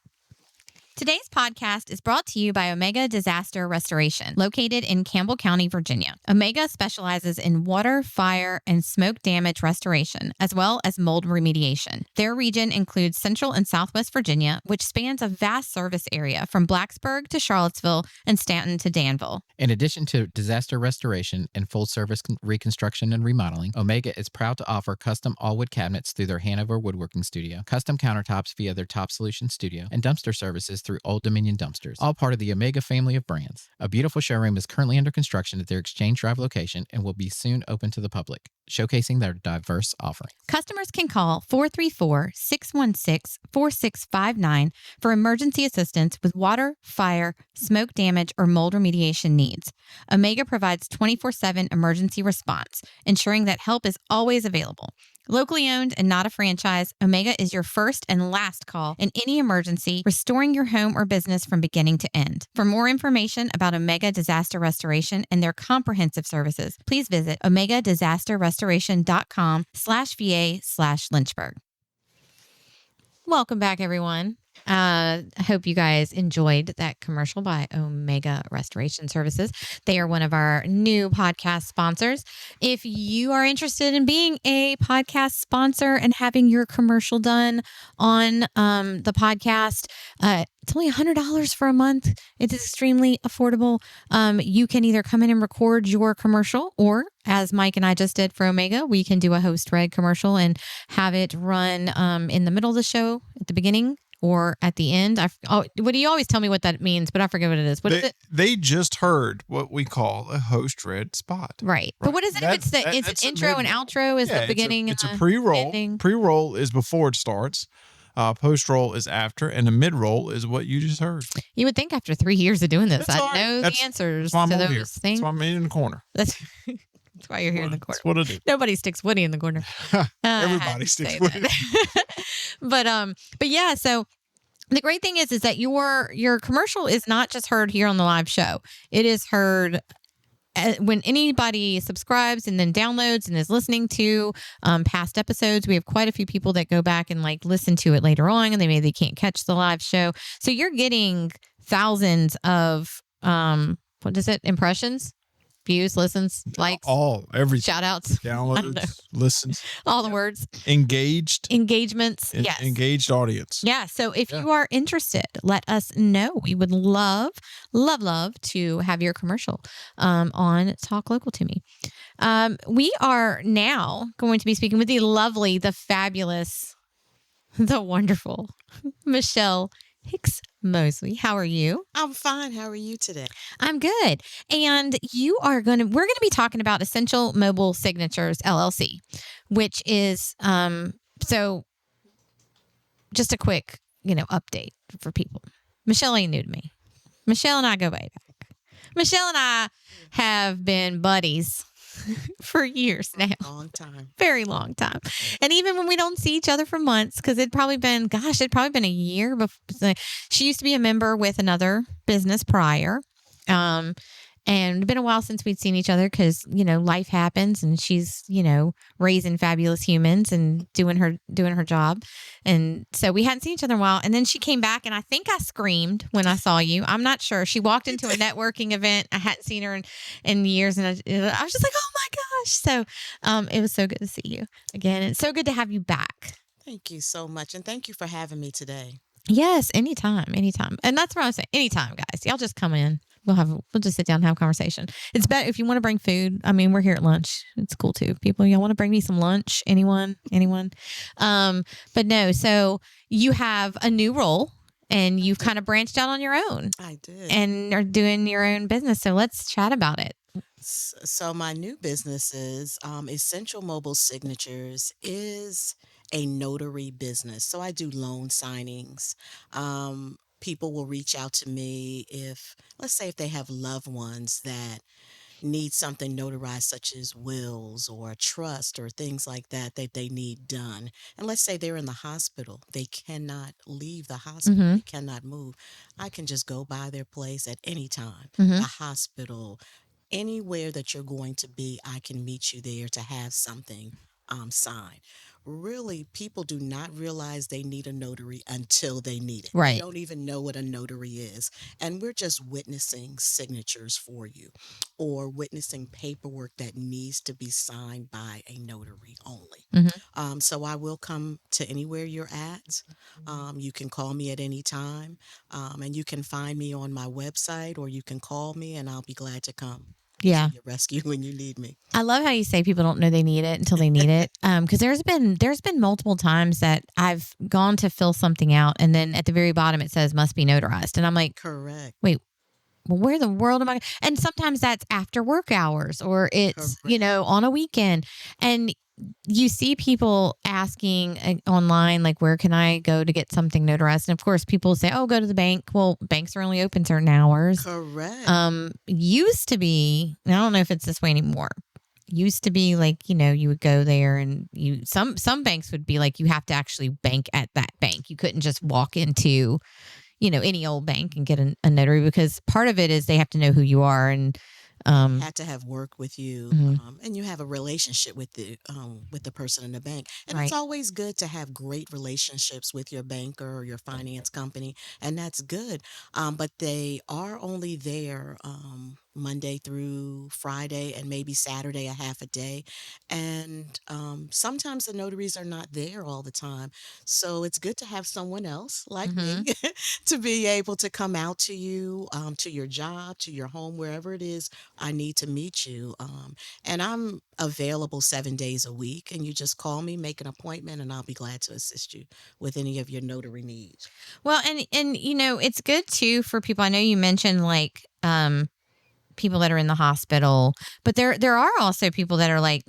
Today's podcast is brought to you by Omega Disaster Restoration, located in Campbell County, Virginia. Omega specializes in water, fire, and smoke damage restoration, as well as mold remediation. Their region includes Central and Southwest Virginia, which spans a vast service area from Blacksburg to Charlottesville and Stanton to Danville. In addition to disaster restoration and full-service reconstruction and remodeling, Omega is proud to offer custom all-wood cabinets through their Hanover Woodworking Studio, custom countertops via their Top Solution Studio, and dumpster services through Old Dominion Dumpsters, all part of the Omega family of brands. A beautiful showroom is currently under construction at their Exchange Drive location and will be soon open to the public, showcasing their diverse offering. Customers can call 434-616-4659 for emergency assistance with water, fire, smoke damage, or mold remediation needs. Omega provides 24/7 emergency response, ensuring that help is always available. Locally owned and not a franchise, Omega is your first and last call in any emergency, restoring your home or business from beginning to end. For more information about Omega Disaster Restoration and their comprehensive services, please visit omegadisasterrestoration.com/VA/Lynchburg. Welcome back, everyone. I hope you guys enjoyed that commercial by Omega Restoration Services. They are one of our new podcast sponsors. If you are interested in being a podcast sponsor and having your commercial done on the podcast, it's only $100 for a month. It is extremely affordable. You can either come in and record your commercial, or as Mike and I just did for Omega, we can do a host reg commercial and have it run in the middle of the show, at the beginning, or at the end. What do you always tell me what that means, but I forget what it is. What is it? They just heard what we call a host read spot. Right. But what is it if it's it's an intro and outro is the beginning? It's a pre-roll. Ending? Pre-roll is before it starts. Post-roll is after, and the mid-roll is what you just heard. You would think after 3 years of doing this, That's I'd know the answers to those here. Things. That's why I'm in the corner. That's why you're here in the corner. That's what I do. Nobody sticks Woody in the corner. Everybody sticks Woody. But yeah, so the great thing is that your commercial is not just heard here on the live show. It is heard when anybody subscribes and then downloads and is listening to past episodes. We have quite a few people that go back and like listen to it later on, and they can't catch the live show. So you're getting thousands of impressions, views, listens, likes, everything. shout outs, Downloads, listens, all the words, engagements, yes, engaged audience. Yeah. So if you are interested, let us know. We would love to have your commercial on Talk Local to Me. We are now going to be speaking with the lovely, the fabulous, the wonderful Michelle Hix Mosley. How are you? I'm fine. How are you today? I'm good. And we're going to be talking about Essential Mobile Signatures LLC, which is, so just a quick, update for people. Michelle ain't new to me. Michelle and I go way back. Michelle and I have been buddies for years now. Long time. Very long time. And even when we don't see each other for months, because it'd probably been a year before. She used to be a member with another business prior. And it'd been a while since we'd seen each other because, life happens and she's, raising fabulous humans and doing her job. And so we hadn't seen each other in a while. And then she came back and I think I screamed when I saw you. I'm not sure. She walked into a networking event. I hadn't seen her in years. And I was just like, oh my gosh. So it was so good to see you again. It's so good to have you back. Thank you so much. And thank you for having me today. Yes, anytime. And that's what I was saying. Anytime, guys. Y'all just come in. We'll just sit down and have a conversation. It's better if you want to bring food. I mean, we're here at lunch. It's cool too. People, y'all want to bring me some lunch? Anyone? But no, so you have a new role and you've kind of branched out on your own I did. and are doing your own business. So let's chat about it. So my new business is Essential Mobile Signatures is a notary business. So I do loan signings. People will reach out to me if, let's say, if they have loved ones that need something notarized, such as wills or a trust or things like that that they need done. And let's say they're in the hospital, they cannot leave the hospital, Mm-hmm. they cannot move. I can just go by their place at any time, Mm-hmm. the hospital, anywhere that you're going to be, I can meet you there to have something signed. Really, people do not realize they need a notary until they need it. They Right. don't even know what a notary is. And we're just witnessing signatures for you or witnessing paperwork that needs to be signed by a notary only. Mm-hmm. So I will come to anywhere you're at. You can call me at any time, and you can find me on my website, or you can call me, and I'll be glad to come Yeah. to your rescue when you need me. I love how you say people don't know they need it until they need it. Because there's been multiple times that I've gone to fill something out, and then at the very bottom it says must be notarized, and I'm like, Correct. wait, well, where in the world am I? And sometimes that's after work hours, or it's Correct. on a weekend, and you see people asking online, like, where can I go to get something notarized? And of course, people say, oh, go to the bank. Well, banks are only open certain hours. Correct. Used to be, and I don't know if it's this way anymore. Used to be like, you would go there and some banks would be like, you have to actually bank at that bank. You couldn't just walk into, any old bank and get a notary, because part of it is they have to know who you are, and had to have work with you, Mhm. and you have a relationship with the person in the bank. And it's Right. always good to have great relationships with your banker or your finance company, and that's good. But they are only there Monday through Friday and maybe Saturday a half a day. And sometimes the notaries are not there all the time. So it's good to have someone else like me to be able to come out to you, to your job, to your home, wherever it is I need to meet you. And I'm available 7 days a week. And you just call me, make an appointment, and I'll be glad to assist you with any of your notary needs. Well, and it's good too for people. I know you mentioned like people that are in the hospital, but there are also people that are like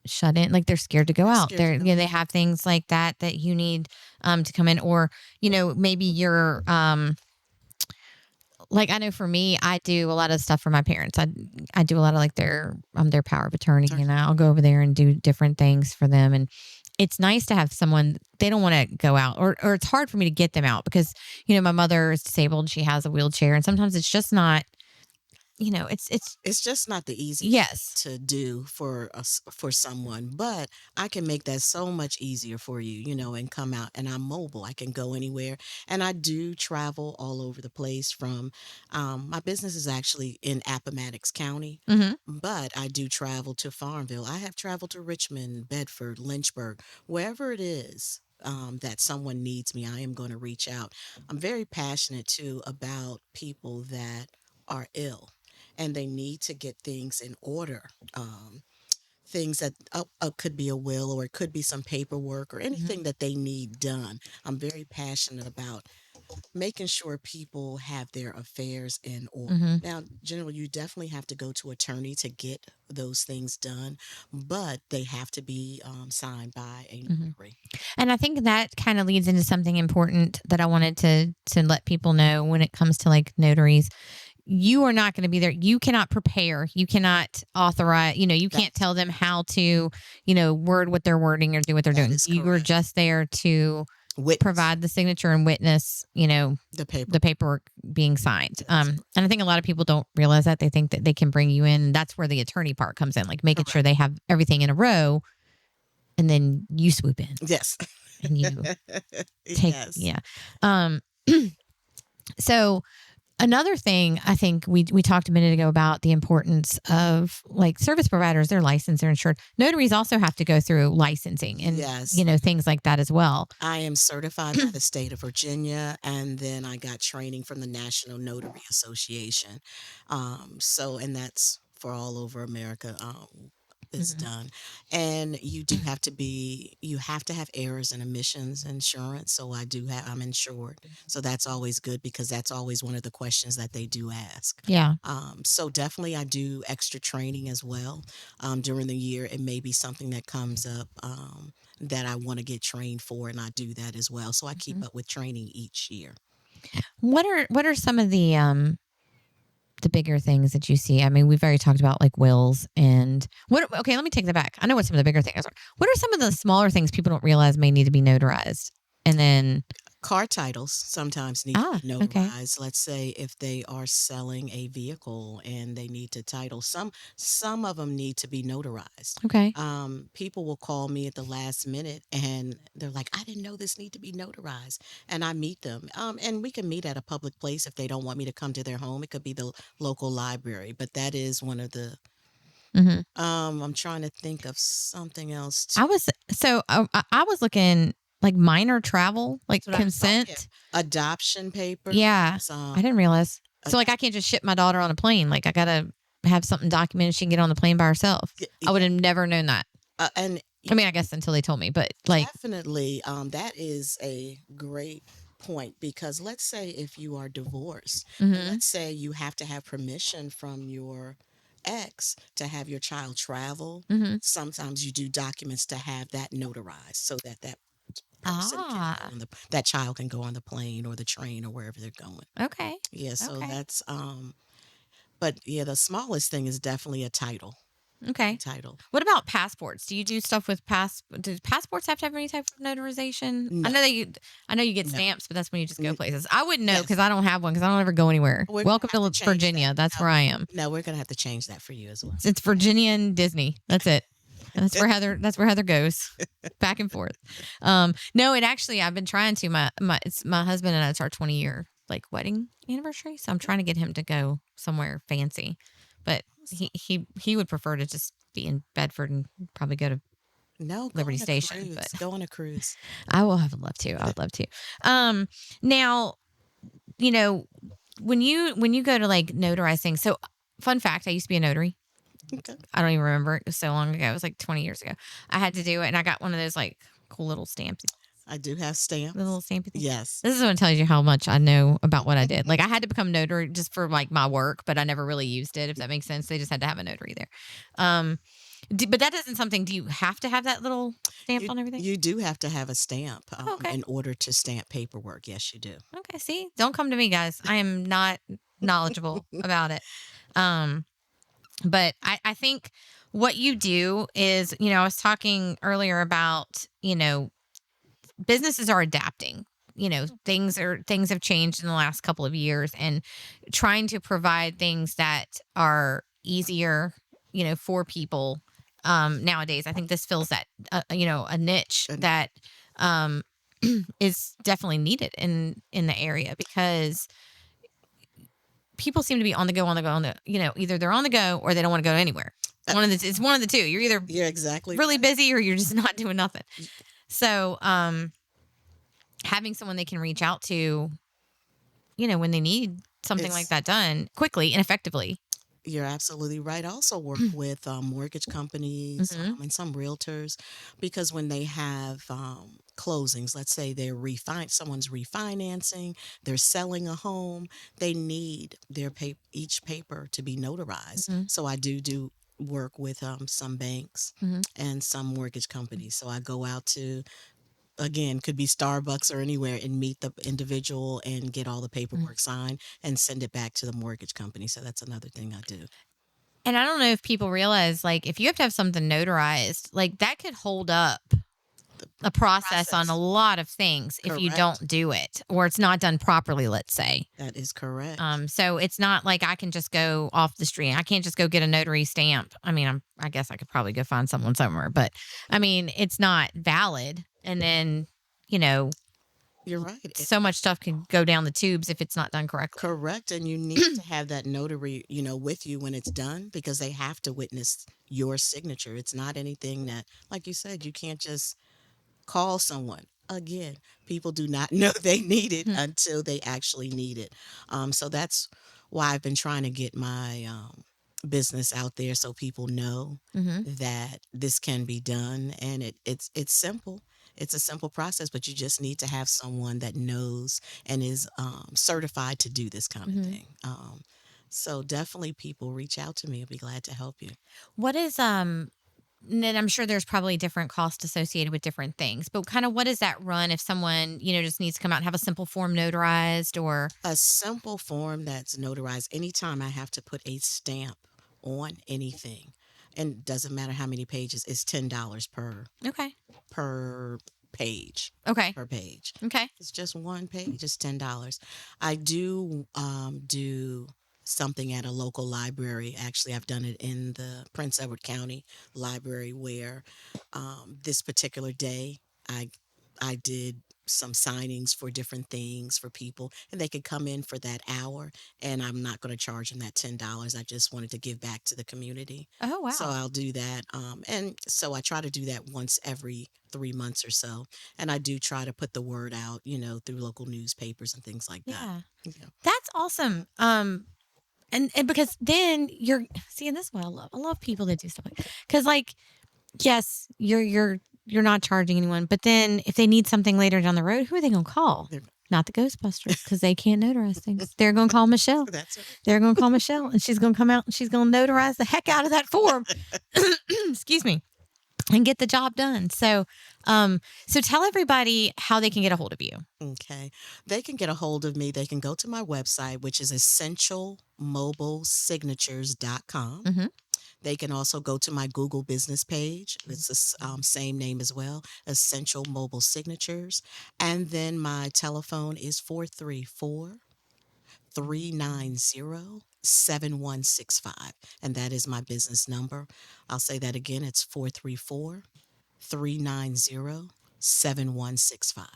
shut in, like they're scared to go They're out. scared to go They have things like that you need to come in, or maybe you're like, I know for me, I do a lot of stuff for my parents. I do a lot of like their power of attorney, Sure. and I'll go over there and do different things for them. And it's nice to have someone. They don't want to go out, or it's hard for me to get them out because my mother is disabled. She has a wheelchair, and sometimes it's just not. It's It's just not the easiest yes. to do for us, for someone, but I can make that so much easier for you, and come out. And I'm mobile. I can go anywhere, and I do travel all over the place. From my business is actually in Appomattox County, Mm-hmm. but I do travel to Farmville. I have traveled to Richmond, Bedford, Lynchburg, wherever it is. That someone needs me, I am going to reach out. I'm very passionate too about people that are ill and they need to get things in order. Things that could be a will, or it could be some paperwork or Mm-hmm. anything that they need done. I'm very passionate about making sure people have their affairs in order. Mm-hmm. Now, generally, you definitely have to go to attorney to get those things done, but they have to be signed by a Mm-hmm. notary. And I think that kind of leads into something important that I wanted to let people know when it comes to like notaries. You are not going to be there. You cannot prepare. You cannot authorize. You can't tell them how to, word what they're wording or do what they're That doing. is You are correct. just there to Witness provide the signature and witness, the paper. the paperwork being signed. That is correct. And I think a lot of people don't realize that. They think that they can bring you in. And that's where the attorney part comes in, like making sure Correct. they have everything in a row, and then you swoop in Yes. and you take, Yes. yeah. Um, so another thing, I think we talked a minute ago about the importance of like service providers, they're licensed, they're insured. Notaries also have to go through licensing and, Yes. Things like that as well. I am certified by the state of Virginia, and then I got training from the National Notary Association. And that's for all over America. is done. And you have to have errors and omissions insurance. So I'm insured. So that's always good because that's always one of the questions that they do ask. Yeah. So definitely I do extra training as well. During the year, it may be something that comes up that I want to get trained for, and I do that as well. So I keep up with training each year. What are some of the bigger things that you see? I mean, we've already talked about like wills and okay, let me take that back. I know what some of the bigger things are. What are some of the smaller things people don't realize may need to be notarized? And then Car titles sometimes need to be notarized. Okay. Let's say if they are selling a vehicle and they need to title, some of them need to be notarized. Okay. People will call me at the last minute and they're like, "I didn't know this need to be notarized," and I meet them. And we can meet at a public place if they don't want me to come to their home. It could be the local library, but that is one of the. I'm trying to think of something else. I was looking like minor travel, like consent, adoption papers. Yeah, I didn't realize. So like I can't just ship my daughter on a plane. Like I gotta have something documented. She can get on the plane by herself. I would have never known that. And I mean, I guess until they told me, but like definitely, that is a great point because let's say if you are divorced, and let's say you have to have permission from your ex to have your child travel. Sometimes you do documents to have that notarized so that person that child can go on the plane or the train or wherever they're going. Okay. Yeah, so that's but yeah, the smallest thing is definitely a title. Okay. Title. What about passports? Do you do stuff with do passports have to have any type of notarization? No. I know you get stamps, but that's when you just go places. I wouldn't know because I don't have one because I don't ever go anywhere. Welcome to Virginia. That's where I am. No, we're gonna have to change that for you as well. It's Virginia and Disney. That's it. That's where Heather goes back and forth. No, it actually I've been trying to my husband and I, it's our 20-year like wedding anniversary, so I'm trying to get him to go somewhere fancy, but he would prefer to just be in Bedford and probably go to Liberty Station. But go on a cruise. I will have love to. I would love to. Now, when you go to like notarize things. So, fun fact: I used to be a notary. Okay. I don't even remember. It was so long ago. It was like 20 years ago. I had to do it, and I got one of those like cool little stamps. I do have stamps. The little stampy thing. Yes. This is what tells you how much I know about what I did. Like I had to become notary just for like my work, but I never really used it, if that makes sense. They just had to have a notary there. But that isn't something, do you have to have that little stamp on everything? You do have to have a stamp in order to stamp paperwork. Yes, you do. Okay, see? Don't come to me, guys. I am not knowledgeable about it. But I think what you do is, I was talking earlier about, businesses are adapting. Things have changed in the last couple of years, and trying to provide things that are easier, for people nowadays. I think this fills that, a niche that is definitely needed in the area because people seem to be on the go, either they're on the go or they don't want to go anywhere. It's one of the two. You're exactly really busy or you're just not doing nothing. So, having someone they can reach out to, when they need something like that done quickly and effectively. You're absolutely right. I also work with mortgage companies and some realtors because when they have closings, let's say someone's refinancing, they're selling a home, they need their each paper to be notarized. So I do work with some banks and some mortgage companies. So I go out to, again, could be Starbucks or anywhere, and meet the individual and get all the paperwork signed and send it back to the mortgage company. So that's another thing I do. And I don't know if people realize, like, if you have to have something notarized, like that could hold up a process on a lot of things. Correct. If you don't do it or it's not done properly, let's say. That is correct. So it's not like I can just go off the street. I can't just go get a notary stamp. I mean, I guess I could probably go find someone somewhere, but I mean, it's not valid. And then, you're right. So much stuff can go down the tubes if it's not done correctly. Correct. And you need to have that notary, with you when it's done because they have to witness your signature. It's not anything that, like you said, you can't just call someone. Again, people do not know they need it until they actually need it. So that's why I've been trying to get my business out there so people know that this can be done, and it's simple. It's a simple process, but you just need to have someone that knows and is certified to do this kind of thing. So definitely, people reach out to me. I'll be glad to help you. What is and then I'm sure there's probably different costs associated with different things, but kind of what does that run if someone, just needs to come out and have a simple form notarized or A simple form that's notarized. Anytime I have to put a stamp on anything, and doesn't matter how many pages, it's $10 okay. per page. Okay. Per page. Okay. It's just one page. It's $10. I do do something at a local library. Actually, I've done it in the Prince Edward County Library, where this particular day I did some signings for different things for people, and they could come in for that hour, and I'm not going to charge them that $10. I just wanted to give back to the community. Oh, wow. So I'll do that. And so I try to do that once every 3 months or so. And I do try to put the word out, through local newspapers and things like that. Yeah. That's awesome. And because then you're seeing this is what I love. I love people that do stuff like because yes, you're not charging anyone, but then if they need something later down the road, who are they gonna call? Not the Ghostbusters, because they can't notarize things. They're gonna call Michelle. That's it. They're gonna call Michelle, and she's gonna come out and she's gonna notarize the heck out of that form. Excuse me. And get the job done. So tell everybody how they can get a hold of you. Okay. They can get a hold of me. They can go to my website, which is essentialmobilesignatures.com. They can also go to my Google business page. It's the same name as well, Essential Mobile Signatures. And then my telephone is 434-390-7165. And that is my business number. I'll say that again. It's 434-390-7165.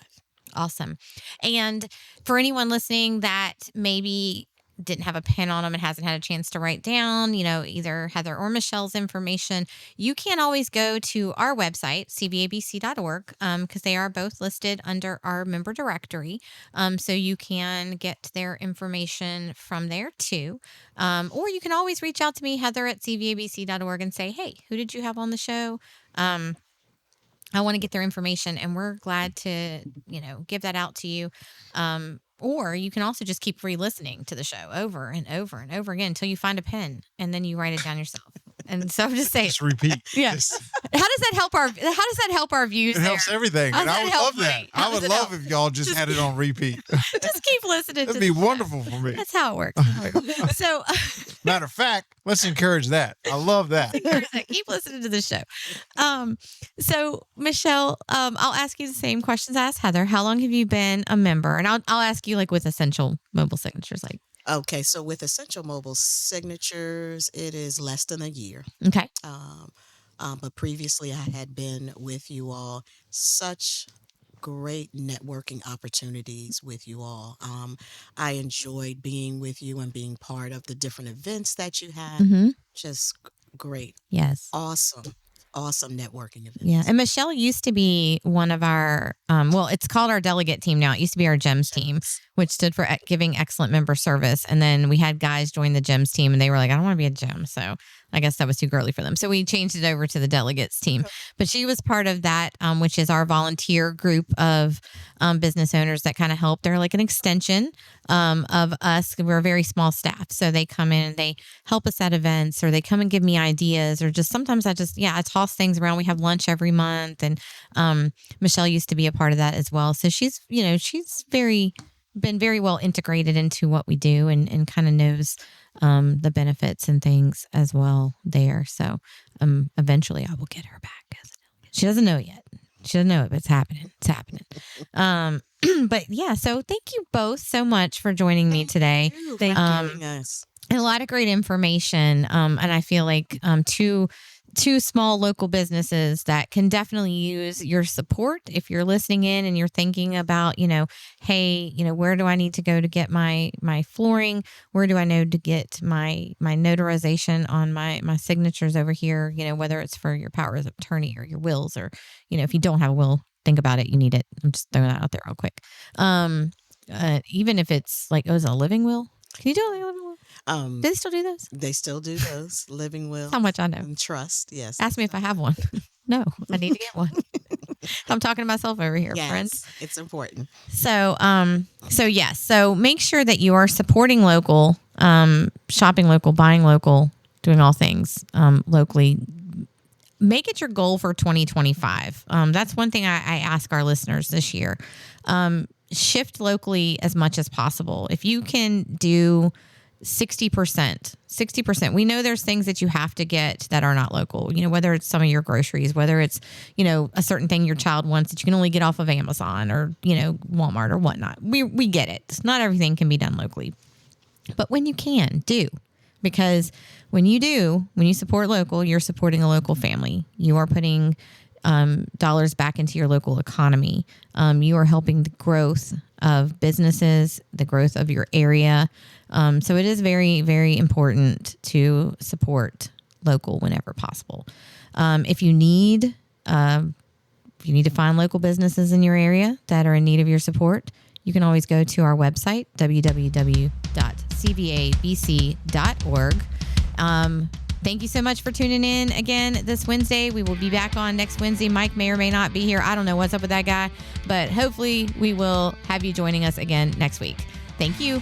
Awesome. And for anyone listening that maybe didn't have a pen on them and hasn't had a chance to write down, either Heather or Michelle's information, you can always go to our website, CVABC.org, because they are both listed under our member directory. So you can get their information from there too. Or you can always reach out to me, Heather at CVABC.org, and say, hey, who did you have on the show? I want to get their information, and we're glad to, give that out to you. Or you can also just keep re-listening to the show over and over and over again until you find a pen, and then you write it down yourself. And so I'm just saying, just repeat. Yes. How does that help our views? It helps everything. And I would love that. I would love if y'all just had it on repeat. Just keep listening. That'd be wonderful for me. That's how it works. So, matter of fact, let's encourage that. I love that. Keep listening to the show. So Michelle, I'll ask you the same questions I asked Heather. How long have you been a member? And I'll ask you with Essential Mobile Signatures, Okay, so with Essential Mobile Signatures, it is less than a year. Okay. But previously, I had been with you all. Such great networking opportunities with you all. I enjoyed being with you and being part of the different events that you had. Just great. Yes. Awesome networking events. Yeah. And Michelle used to be one of our, it's called our delegate team now. It used to be our GEMS team, which stood for Giving Excellent Member Service. And then we had guys join the GEMS team, and they were like, I don't want to be a GEM. So I guess that was too girly for them. So we changed it over to the delegates team. But she was part of that, which is our volunteer group of business owners that kind of help. They're like an extension of us. We're a very small staff. So they come in and they help us at events, or they come and give me ideas, or just sometimes I toss things around. We have lunch every month. And Michelle used to be a part of that as well. So she's been very well integrated into what we do, and kind of knows the benefits and things as well there. So eventually I will get her back. She doesn't know yet. She doesn't know it, but it's happening. It's happening. But yeah, so thank you both so much for joining me today. Thank you for joining us. A lot of great information. And I feel like two small local businesses that can definitely use your support if you're listening in and you're thinking about, hey, where do I need to go to get my flooring? Where do I know to get my notarization on my signatures over here? Whether it's for your powers of attorney or your wills, or, if you don't have a will, think about it. You need it. I'm just throwing that out there real quick. Even if it's is it a living will? Can you do it? Living Will? Do they still do those? They still do those. Living Will. That's how much I know. And Trust. Yes. Ask me if I have one. No, I need to get one. I'm talking to myself over here, Yes, friends. it's important. So, yes. So make sure that you are supporting local, shopping local, buying local, doing all things locally. Make it your goal for 2025. That's one thing I ask our listeners this year. Shift locally as much as possible. If you can do 60%. We know there's things that you have to get that are not local, whether it's some of your groceries, whether it's, a certain thing your child wants that you can only get off of Amazon or, Walmart or whatnot. We get it. Not everything can be done locally, but when you can, do. Because when you support local, you're supporting a local family. You are putting dollars back into your local economy. You are helping the growth of businesses, the growth of your area. So it is very, very important to support local whenever possible. If you need to find local businesses in your area that are in need of your support, you can always go to our website, www.cvabc.org. Thank you so much for tuning in again this Wednesday. We will be back on next Wednesday. Mike may or may not be here. I don't know what's up with that guy, but hopefully we will have you joining us again next week. Thank you.